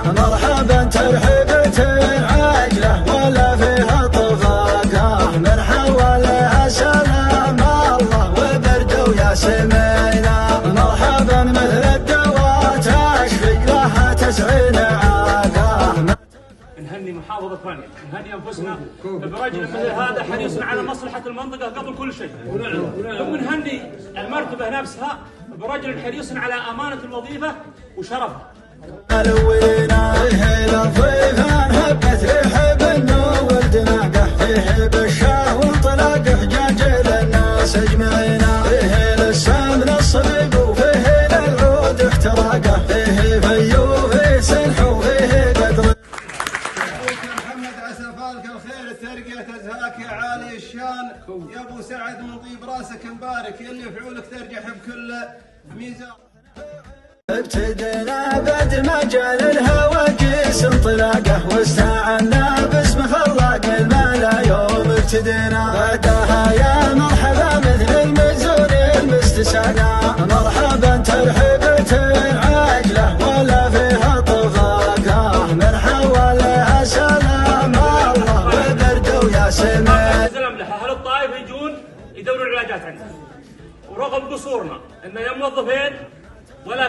مرحبا ترحيبة عاجلة ولا فيها طفاقة، من حواليها سلام الله وبرد وياسمينة. مرحبا مثل الدواء تشفي لها 90 عاقة. نهني محافظة بانيا، نهني انفسنا برجل مثل هذا حريص على مصلحة المنطقة قبل كل شيء. ونهني المرتبة نفسها برجل حريص على أمانة الوظيفة وشرفها. الوينا فيه لطيفان هبت ريح بنو ولد ناقه، فيه بالشاه وانطلاق حجاج للناس اجمعين. فيه للسمن الصبيب وفيه للعود احتراقه، فيه فيو فيه سلح وفيه قدر. محمد عسى فالك الخير الترقية تزهاك يا عالي الشان، يا ابو سعد من طيب راسك مبارك، يلي فعولك ترجح بكل ميزان. ابتدينا بد مجال الهوى قيس انطلاقه، واستعنا باسم خلاق الملا يوم ابتدينا. بعدها يا مرحبا مثل المزون المستساقه، مرحبا ترحيبة عاجله ولا فيها طفاقه، من حواليها سلام الله وبرد وياسمين. سلام له اهل الطائف يجون يدوروا العلاجات عندنا، ورغم قصورنا ان يا موظفين ولا